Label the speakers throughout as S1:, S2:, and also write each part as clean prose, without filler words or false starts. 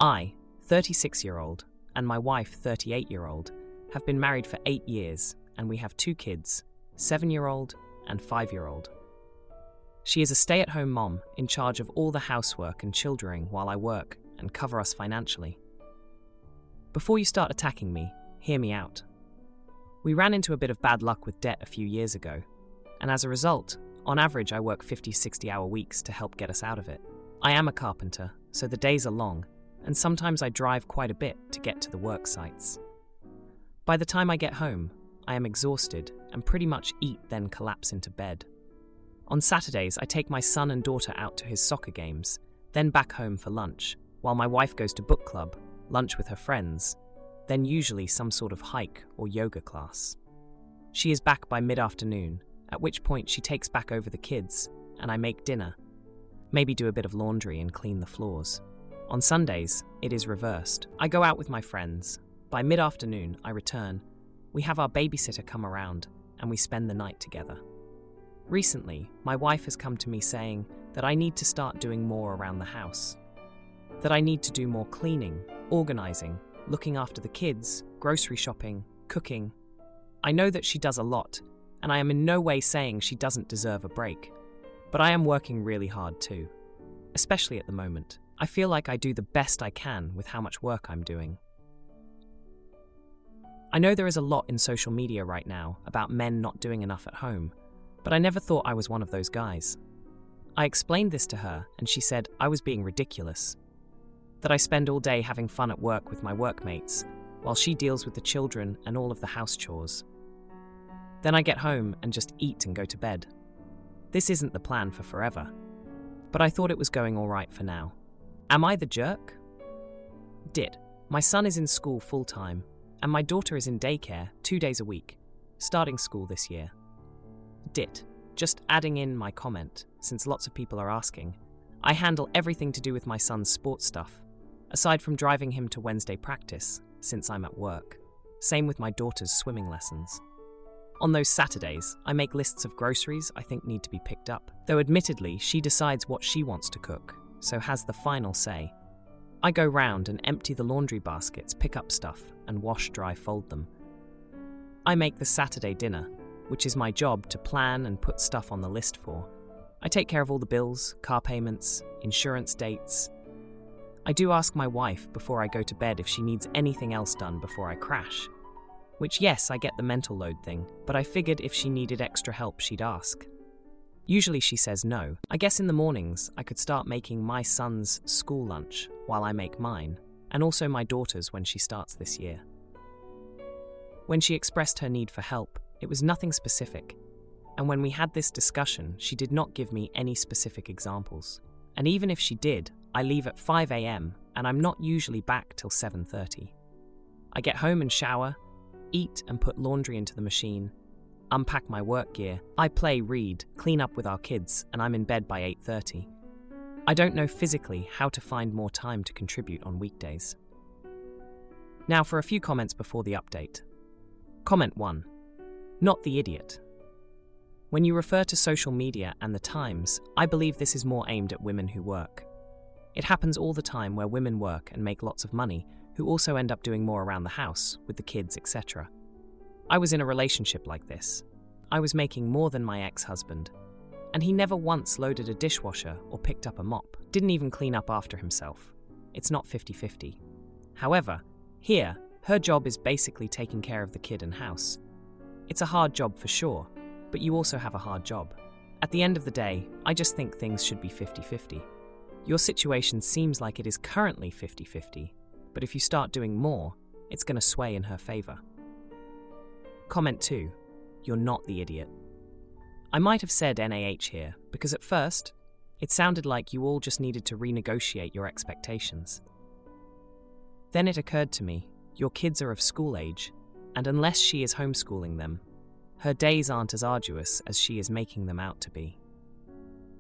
S1: I, 36-year-old, and my wife, 38-year-old, have been married for 8 years, and we have 2 kids, 7-year-old and 5-year-old. She is a stay-at-home mom in charge of all the housework and children while I work and cover us financially. Before you start attacking me, hear me out. We ran into a bit of bad luck with debt a few years ago, and as a result, on average I work 50-60-hour weeks to help get us out of it. I am a carpenter, so the days are long, and sometimes I drive quite a bit to get to the work sites. By the time I get home, I am exhausted and pretty much eat then collapse into bed. On Saturdays, I take my son and daughter out to his soccer games, then back home for lunch, while my wife goes to book club, lunch with her friends, then usually some sort of hike or yoga class. She is back by mid-afternoon, at which point she takes back over the kids, and I make dinner, maybe do a bit of laundry and clean the floors. On Sundays, it is reversed. I go out with my friends. By mid-afternoon, I return. We have our babysitter come around, and we spend the night together. Recently, my wife has come to me saying that I need to start doing more around the house. That I need to do more cleaning, organizing, looking after the kids, grocery shopping, cooking. I know that she does a lot, and I am in no way saying she doesn't deserve a break. But I am working really hard too. Especially at the moment. I feel like I do the best I can with how much work I'm doing. I know there is a lot in social media right now about men not doing enough at home, but I never thought I was one of those guys. I explained this to her, and she said I was being ridiculous. That I spend all day having fun at work with my workmates, while she deals with the children and all of the house chores. Then I get home and just eat and go to bed. This isn't the plan for forever, but I thought it was going all right for now. Am I the jerk? Did. My son is in school full-time, and my daughter is in daycare 2 days a week, starting school this year. Did. Just adding in my comment, since lots of people are asking. I handle everything to do with my son's sports stuff, aside from driving him to Wednesday practice, since I'm at work. Same with my daughter's swimming lessons. On those Saturdays, I make lists of groceries I think need to be picked up, though admittedly she decides what she wants to cook, so has the final say. I go round and empty the laundry baskets, pick up stuff, and wash, dry, fold them. I make the Saturday dinner, which is my job to plan and put stuff on the list for. I take care of all the bills, car payments, insurance dates. I do ask my wife before I go to bed if she needs anything else done before I crash. Which, yes, I get the mental load thing, but I figured if she needed extra help, she'd ask. Usually she says no. I guess in the mornings, I could start making my son's school lunch while I make mine, and also my daughter's when she starts this year. When she expressed her need for help, it was nothing specific, and when we had this discussion, she did not give me any specific examples. And even if she did, I leave at 5 a.m. and I'm not usually back till 7:30. I get home and shower, eat and put laundry into the machine, unpack my work gear, I play, read, clean up with our kids, and I'm in bed by 8:30. I don't know physically how to find more time to contribute on weekdays. Now for a few comments before the update. Comment 1. Not the idiot. When you refer to social media and the times, I believe this is more aimed at women who work. It happens all the time where women work and make lots of money, who also end up doing more around the house, with the kids, etc. I was in a relationship like this. I was making more than my ex-husband, and he never once loaded a dishwasher or picked up a mop, didn't even clean up after himself. It's not 50-50. However, here, her job is basically taking care of the kid and house. It's a hard job for sure, but you also have a hard job. At the end of the day, I just think things should be 50-50. Your situation seems like it is currently 50-50, but if you start doing more, it's going to sway in her favor. Comment 2. You're not the idiot. I might have said NAH here, because at first, it sounded like you all just needed to renegotiate your expectations. Then it occurred to me, your kids are of school age, and unless she is homeschooling them, her days aren't as arduous as she is making them out to be.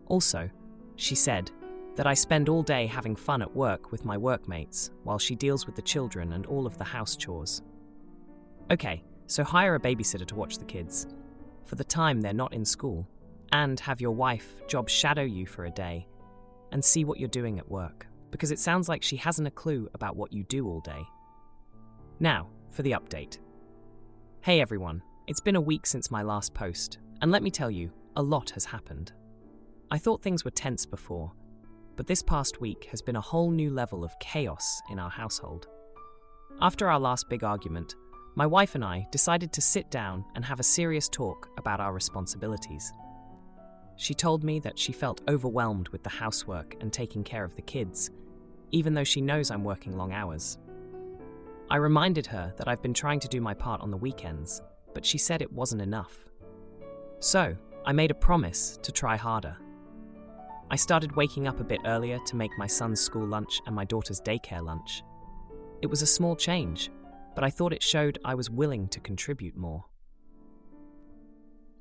S1: Also, she said that I spend all day having fun at work with my workmates while she deals with the children and all of the house chores. Okay, so hire a babysitter to watch the kids, for the time they're not in school, and have your wife job shadow you for a day and see what you're doing at work. because it sounds like she hasn't a clue about what you do all day. Now, for the update. Hey everyone, it's been a week since my last post, and let me tell you, a lot has happened. I thought things were tense before, but this past week has been a whole new level of chaos in our household. After our last big argument, my wife and I decided to sit down and have a serious talk about our responsibilities. She told me that she felt overwhelmed with the housework and taking care of the kids, even though she knows I'm working long hours. I reminded her that I've been trying to do my part on the weekends, but she said it wasn't enough. So, I made a promise to try harder. I started waking up a bit earlier to make my son's school lunch and my daughter's daycare lunch. It was a small change, but I thought it showed I was willing to contribute more.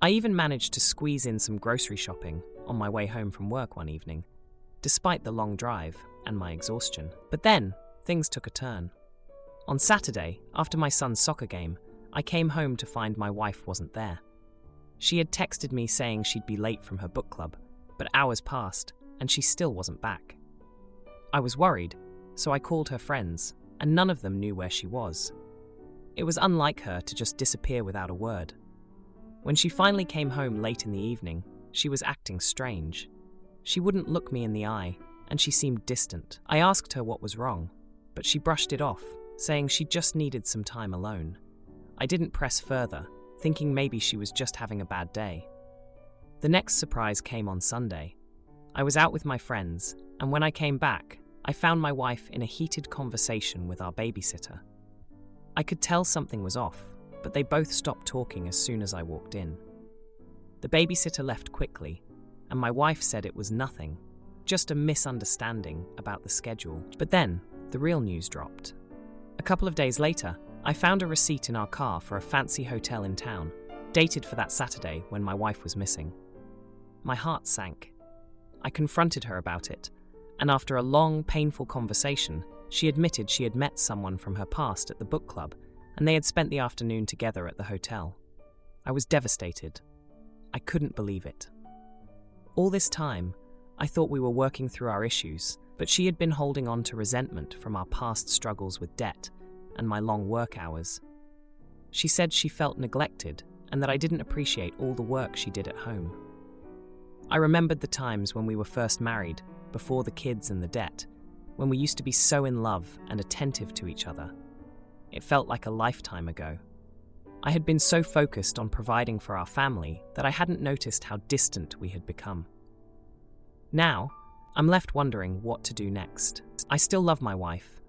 S1: I even managed to squeeze in some grocery shopping on my way home from work one evening, despite the long drive and my exhaustion. But then, things took a turn. On Saturday, after my son's soccer game, I came home to find my wife wasn't there. She had texted me saying she'd be late from her book club, but hours passed and she still wasn't back. I was worried, so I called her friends, and none of them knew where she was. It was unlike her to just disappear without a word. When she finally came home late in the evening, she was acting strange. She wouldn't look me in the eye, and she seemed distant. I asked her what was wrong, but she brushed it off, saying she just needed some time alone. I didn't press further, thinking maybe she was just having a bad day. The next surprise came on Sunday. I was out with my friends, and when I came back, I found my wife in a heated conversation with our babysitter. I could tell something was off, but they both stopped talking as soon as I walked in. The babysitter left quickly, and my wife said it was nothing, just a misunderstanding about the schedule. But then, the real news dropped. A couple of days later, I found a receipt in our car for a fancy hotel in town, dated for that Saturday when my wife was missing. My heart sank. I confronted her about it, and after a long, painful conversation, she admitted she had met someone from her past at the book club, and they had spent the afternoon together at the hotel. I was devastated. I couldn't believe it. All this time, I thought we were working through our issues, but she had been holding on to resentment from our past struggles with debt and my long work hours. She said she felt neglected and that I didn't appreciate all the work she did at home. I remembered the times when we were first married, before the kids and the debt, when we used to be so in love and attentive to each other. It felt like a lifetime ago. I had been so focused on providing for our family that I hadn't noticed how distant we had become. Now, I'm left wondering what to do next. I still love my wife,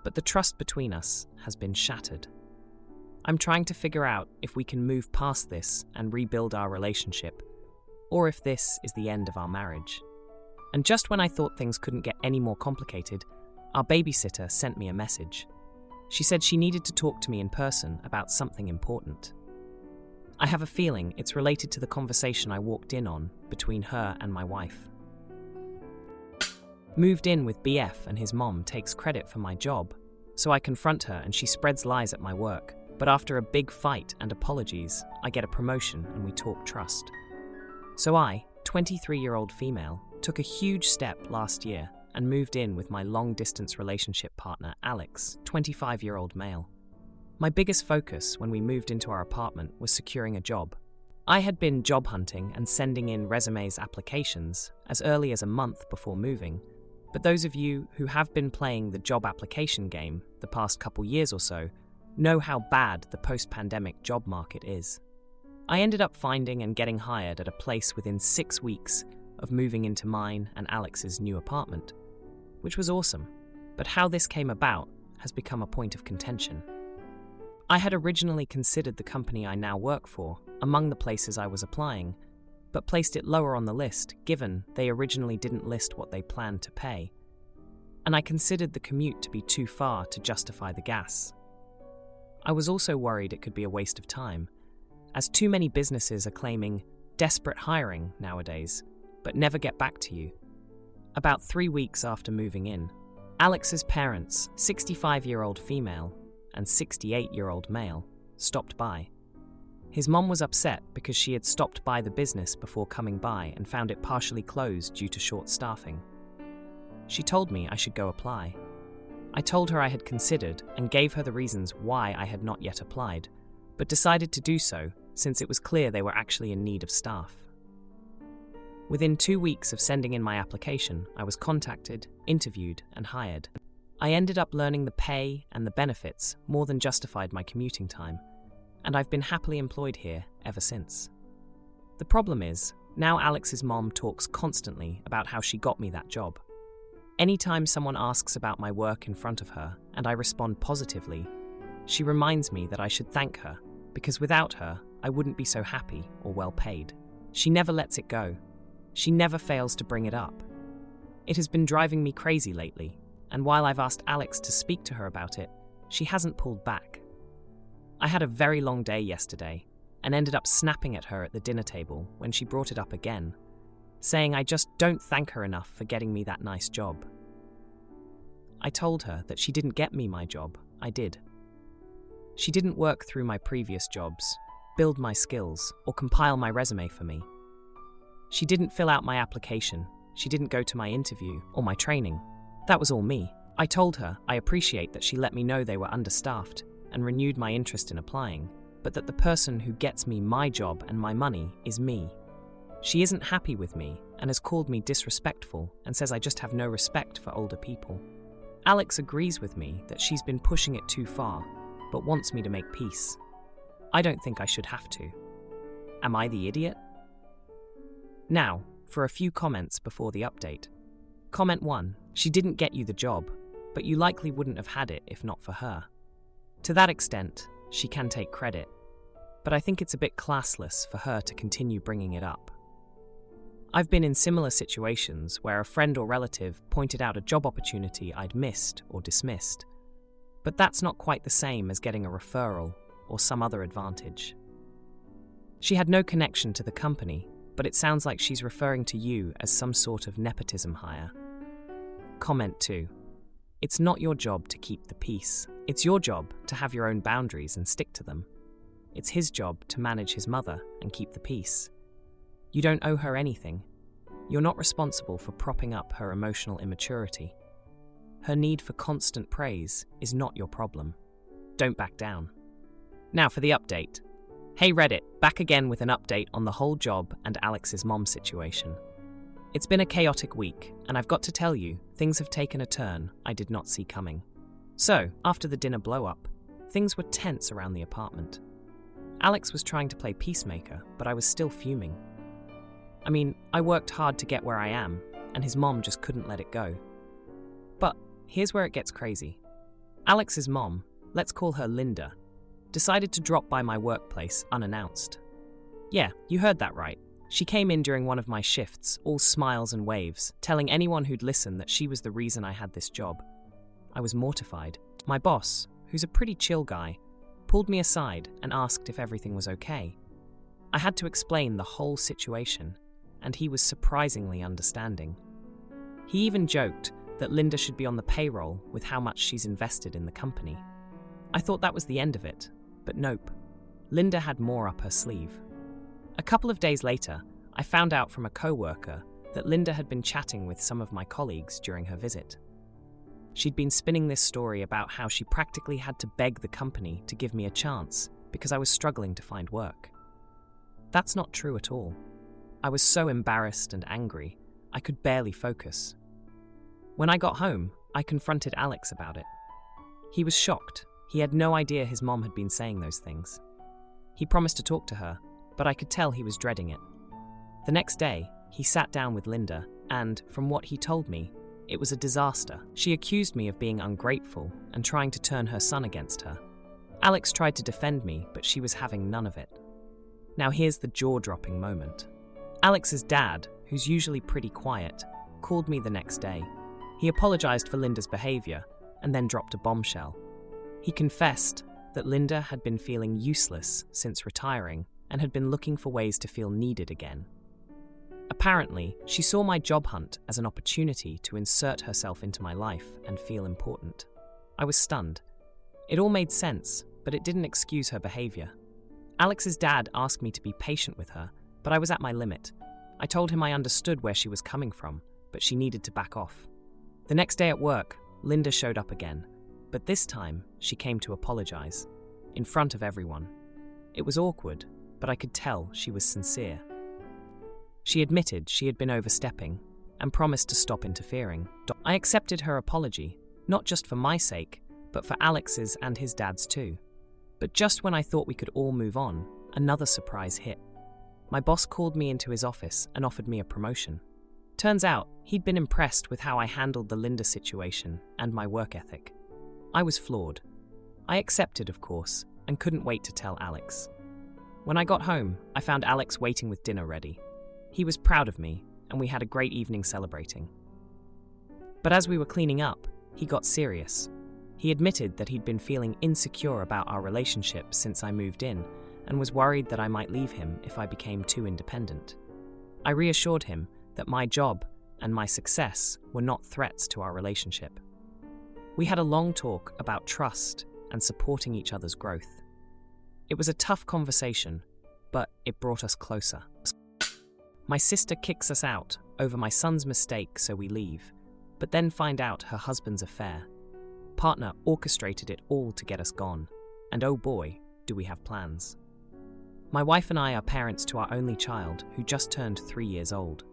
S1: but the trust between us has been shattered. I'm trying to figure out if we can move past this and rebuild our relationship, or if this is the end of our marriage. And just when I thought things couldn't get any more complicated, our babysitter sent me a message. She said she needed to talk to me in person about something important. I have a feeling it's related to the conversation I walked in on between her and my wife. Moved in with BF and his mom takes credit for my job, so I confront her and she spreads lies at my work. But after a big fight and apologies, I get a promotion and we talk trust. So I, 23-year-old female, took a huge step last year and moved in with my long-distance relationship partner, Alex, 25-year-old male. My biggest focus when we moved into our apartment was securing a job. I had been job hunting and sending in resumes applications as early as a month before moving, but those of you who have been playing the job application game the past couple years or so know how bad the post-pandemic job market is. I ended up finding and getting hired at a place within 6 weeks of moving into mine and Alex's new apartment, which was awesome, but how this came about has become a point of contention. I had originally considered the company I now work for among the places I was applying, but placed it lower on the list given they originally didn't list what they planned to pay, and I considered the commute to be too far to justify the gas. I was also worried it could be a waste of time, as too many businesses are claiming desperate hiring nowadays, but never get back to you. About 3 weeks after moving in, Alex's parents, 65-year-old female and 68-year-old male, stopped by. His mom was upset because she had stopped by the business before coming by and found it partially closed due to short staffing. She told me I should go apply. I told her I had considered and gave her the reasons why I had not yet applied, but decided to do so since it was clear they were actually in need of staff. Within 2 weeks of sending in my application, I was contacted, interviewed, and hired. I ended up learning the pay and the benefits more than justified my commuting time, and I've been happily employed here ever since. The problem is, now Alex's mom talks constantly about how she got me that job. Anytime someone asks about my work in front of her and I respond positively, she reminds me that I should thank her, because without her, I wouldn't be so happy or well paid. She never lets it go. She never fails to bring it up. It has been driving me crazy lately, and while I've asked Alex to speak to her about it, she hasn't pulled back. I had a very long day yesterday and ended up snapping at her at the dinner table when she brought it up again, saying I just don't thank her enough for getting me that nice job. I told her that she didn't get me my job, I did. She didn't work through my previous jobs, build my skills, or compile my resume for me. She didn't fill out my application, she didn't go to my interview or my training. That was all me. I told her I appreciate that she let me know they were understaffed and renewed my interest in applying, but that the person who gets me my job and my money is me. She isn't happy with me and has called me disrespectful and says I just have no respect for older people. Alex agrees with me that she's been pushing it too far, but wants me to make peace. I don't think I should have to. Am I the idiot? Now, for a few comments before the update. Comment 1. She didn't get you the job, but you likely wouldn't have had it if not for her. To that extent, she can take credit, but I think it's a bit classless for her to continue bringing it up. I've been in similar situations where a friend or relative pointed out a job opportunity I'd missed or dismissed, but that's not quite the same as getting a referral or some other advantage. She had no connection to the company, but it sounds like she's referring to you as some sort of nepotism hire. Comment 2. It's not your job to keep the peace. It's your job to have your own boundaries and stick to them. It's his job to manage his mother and keep the peace. You don't owe her anything. You're not responsible for propping up her emotional immaturity. Her need for constant praise is not your problem. Don't back down. Now for the update. Hey Reddit, back again with an update on the whole job and Alex's mom situation. It's been a chaotic week, and I've got to tell you, things have taken a turn I did not see coming. So, after the dinner blow-up, things were tense around the apartment. Alex was trying to play peacemaker, but I was still fuming. I mean, I worked hard to get where I am, and his mom just couldn't let it go. But here's where it gets crazy. Alex's mom, let's call her Linda, decided to drop by my workplace unannounced. Yeah, you heard that right. She came in during one of my shifts, all smiles and waves, telling anyone who'd listen that she was the reason I had this job. I was mortified. My boss, who's a pretty chill guy, pulled me aside and asked if everything was okay. I had to explain the whole situation, and he was surprisingly understanding. He even joked that Linda should be on the payroll with how much she's invested in the company. I thought that was the end of it, but nope. Linda had more up her sleeve. A couple of days later, I found out from a co-worker that Linda had been chatting with some of my colleagues during her visit. She'd been spinning this story about how she practically had to beg the company to give me a chance because I was struggling to find work. That's not true at all. I was so embarrassed and angry, I could barely focus. When I got home, I confronted Alex about it. He was shocked. He had no idea his mom had been saying those things. He promised to talk to her, but I could tell he was dreading it. The next day, he sat down with Linda, and, from what he told me, it was a disaster. She accused me of being ungrateful and trying to turn her son against her. Alex tried to defend me, but she was having none of it. Now here's the jaw-dropping moment. Alex's dad, who's usually pretty quiet, called me the next day. He apologized for Linda's behavior and then dropped a bombshell. He confessed that Linda had been feeling useless since retiring and had been looking for ways to feel needed again. Apparently, she saw my job hunt as an opportunity to insert herself into my life and feel important. I was stunned. It all made sense, but it didn't excuse her behavior. Alex's dad asked me to be patient with her, but I was at my limit. I told him I understood where she was coming from, but she needed to back off. The next day at work, Linda showed up again, but this time she came to apologize, in front of everyone. It was awkward, but I could tell she was sincere. She admitted she had been overstepping and promised to stop interfering. I accepted her apology, not just for my sake, but for Alex's and his dad's too. But just when I thought we could all move on, another surprise hit. My boss called me into his office and offered me a promotion. Turns out, he'd been impressed with how I handled the Linda situation and my work ethic. I was flawed. I accepted, of course, and couldn't wait to tell Alex. When I got home, I found Alex waiting with dinner ready. He was proud of me, and we had a great evening celebrating. But as we were cleaning up, he got serious. He admitted that he'd been feeling insecure about our relationship since I moved in, and was worried that I might leave him if I became too independent. I reassured him that my job and my success were not threats to our relationship. We had a long talk about trust and supporting each other's growth. It was a tough conversation, but it brought us closer. My sister kicks us out over my son's mistake, so we leave, but then find out her husband's affair. Partner orchestrated it all to get us gone, and oh boy, do we have plans. My wife and I are parents to our only child, who just turned 3 years old.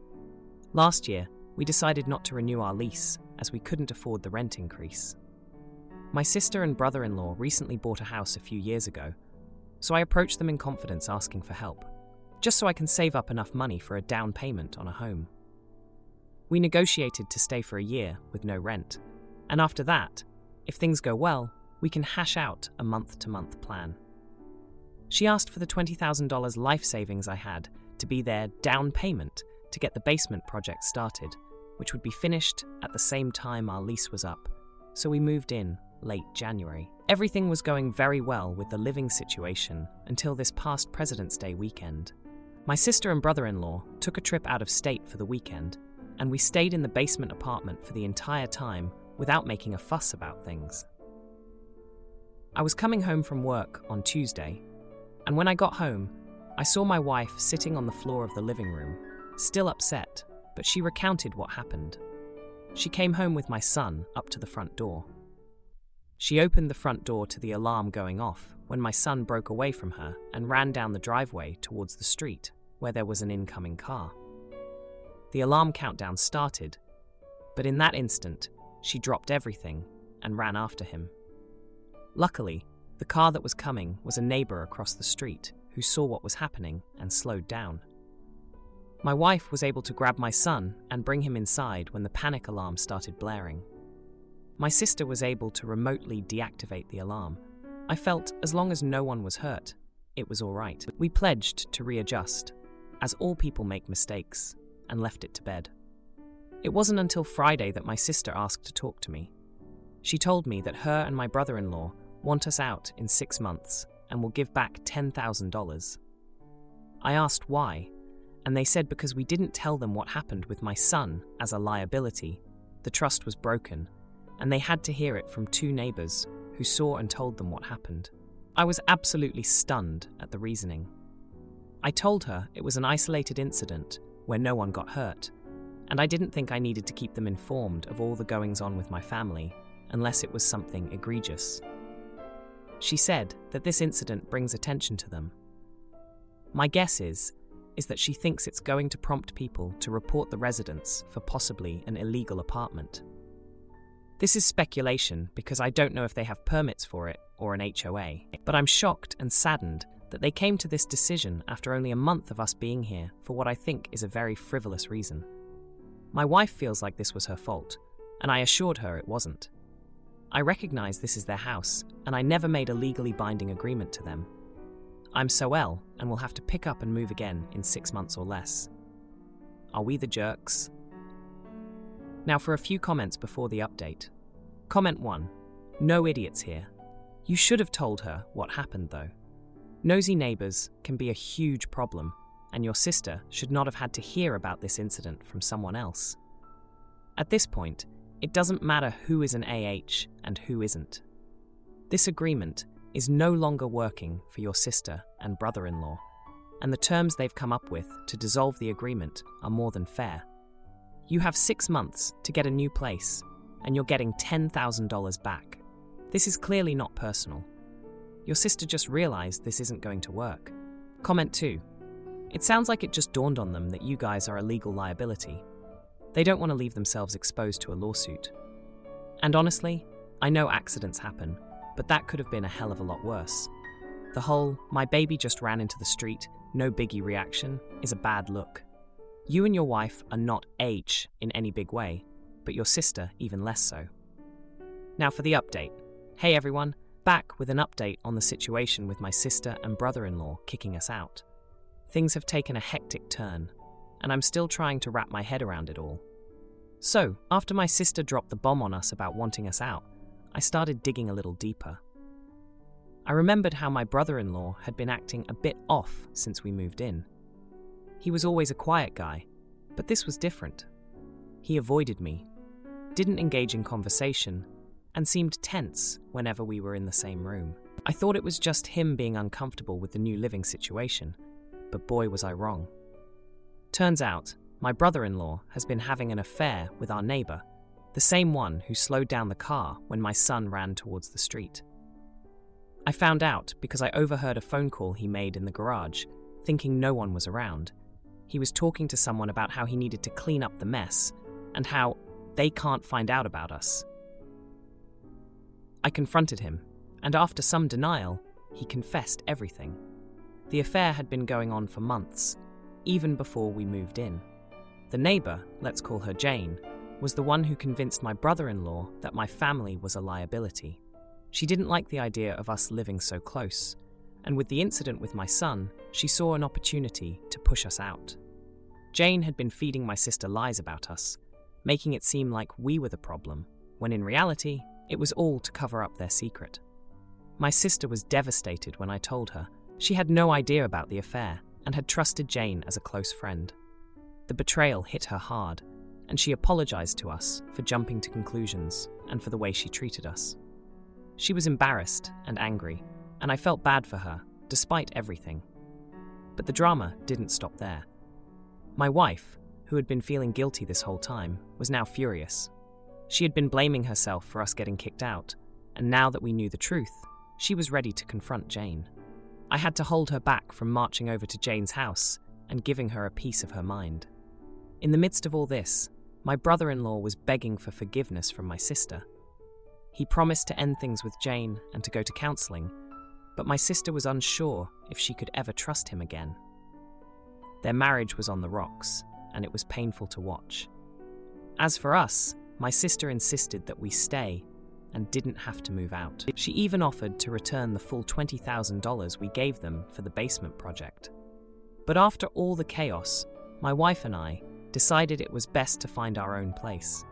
S1: Last year, we decided not to renew our lease, as we couldn't afford the rent increase. My sister and brother-in-law recently bought a house a few years ago, so I approached them in confidence asking for help, just so I can save up enough money for a down payment on a home. We negotiated to stay for a year with no rent, and after that, if things go well, we can hash out a month-to-month plan. She asked for the $20,000 life savings I had to be their down payment to get the basement project started, which would be finished at the same time our lease was up, so we moved in late January. Everything was going very well with the living situation until this past President's Day weekend. My sister and brother-in-law took a trip out of state for the weekend, and we stayed in the basement apartment for the entire time without making a fuss about things. I was coming home from work on Tuesday, and when I got home, I saw my wife sitting on the floor of the living room, still upset, but she recounted what happened. She came home with my son up to the front door. She opened the front door to the alarm going off when my son broke away from her and ran down the driveway towards the street, where there was an incoming car. The alarm countdown started, but in that instant, she dropped everything and ran after him. Luckily, the car that was coming was a neighbor across the street who saw what was happening and slowed down. My wife was able to grab my son and bring him inside when the panic alarm started blaring. My sister was able to remotely deactivate the alarm. I felt as long as no one was hurt, it was all right. We pledged to readjust, as all people make mistakes, and left it to bed. It wasn't until Friday that my sister asked to talk to me. She told me that her and my brother-in-law want us out in 6 months and will give back $10,000. I asked why, and they said because we didn't tell them what happened with my son as a liability, the trust was broken, and they had to hear it from 2 neighbors who saw and told them what happened. I was absolutely stunned at the reasoning. I told her it was an isolated incident where no one got hurt, and I didn't think I needed to keep them informed of all the goings-on with my family unless it was something egregious. She said that this incident brings attention to them. My guess is that she thinks it's going to prompt people to report the residents for possibly an illegal apartment. This is speculation because I don't know if they have permits for it or an HOA, but I'm shocked and saddened that they came to this decision after only a month of us being here for what I think is a very frivolous reason. My wife feels like this was her fault, and I assured her it wasn't. I recognize this is their house, and I never made a legally binding agreement to them. I'm so ill and will have to pick up and move again in 6 months or less. Are we the jerks? Now for a few comments before the update. Comment 1. No idiots here. You should have told her what happened though. Nosy neighbors can be a huge problem, and your sister should not have had to hear about this incident from someone else. At this point, it doesn't matter who is an AH and who isn't. This agreement is no longer working for your sister and brother-in-law, and the terms they've come up with to dissolve the agreement are more than fair. You have 6 months to get a new place, and you're getting $10,000 back. This is clearly not personal. Your sister just realized this isn't going to work. Comment 2. It sounds like it just dawned on them that you guys are a legal liability. They don't want to leave themselves exposed to a lawsuit. And honestly, I know accidents happen, but that could have been a hell of a lot worse. The whole, my baby just ran into the street, no biggie reaction, is a bad look. You and your wife are not H in any big way, but your sister even less so. Now for the update. Hey everyone, back with an update on the situation with my sister and brother-in-law kicking us out. Things have taken a hectic turn, and I'm still trying to wrap my head around it all. So, after my sister dropped the bomb on us about wanting us out, I started digging a little deeper. I remembered how my brother-in-law had been acting a bit off since we moved in. He was always a quiet guy, but this was different. He avoided me, didn't engage in conversation, and seemed tense whenever we were in the same room. I thought it was just him being uncomfortable with the new living situation, but boy was I wrong. Turns out, my brother-in-law has been having an affair with our neighbor, the same one who slowed down the car when my son ran towards the street. I found out because I overheard a phone call he made in the garage, thinking no one was around. He was talking to someone about how he needed to clean up the mess and how they can't find out about us. I confronted him, and after some denial, he confessed everything. The affair had been going on for months, even before we moved in. The neighbor, let's call her Jane, was the one who convinced my brother-in-law that my family was a liability. She didn't like the idea of us living so close, and with the incident with my son, she saw an opportunity to push us out. Jane had been feeding my sister lies about us, making it seem like we were the problem, when in reality, it was all to cover up their secret. My sister was devastated when I told her. She had no idea about the affair and had trusted Jane as a close friend. The betrayal hit her hard, and she apologized to us for jumping to conclusions and for the way she treated us. She was embarrassed and angry, and I felt bad for her, despite everything. But the drama didn't stop there. My wife, who had been feeling guilty this whole time, was now furious. She had been blaming herself for us getting kicked out, and now that we knew the truth, she was ready to confront Jane. I had to hold her back from marching over to Jane's house and giving her a piece of her mind. In the midst of all this, my brother-in-law was begging for forgiveness from my sister. He promised to end things with Jane and to go to counseling, but my sister was unsure if she could ever trust him again. Their marriage was on the rocks, and it was painful to watch. As for us, my sister insisted that we stay and didn't have to move out. She even offered to return the full $20,000 we gave them for the basement project. But after all the chaos, my wife and I decided it was best to find our own place.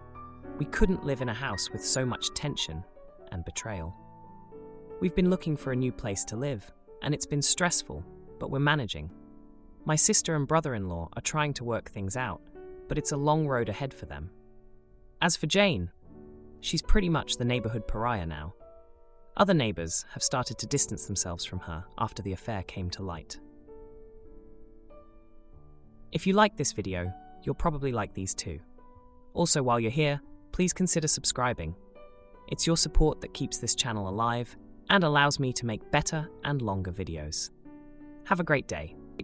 S1: We couldn't live in a house with so much tension and betrayal. We've been looking for a new place to live, and it's been stressful, but we're managing. My sister and brother-in-law are trying to work things out, but it's a long road ahead for them. As for Jane, she's pretty much the neighborhood pariah now. Other neighbors have started to distance themselves from her after the affair came to light. If you like this video, you'll probably like these too. Also, while you're here, please consider subscribing. It's your support that keeps this channel alive and allows me to make better and longer videos. Have a great day.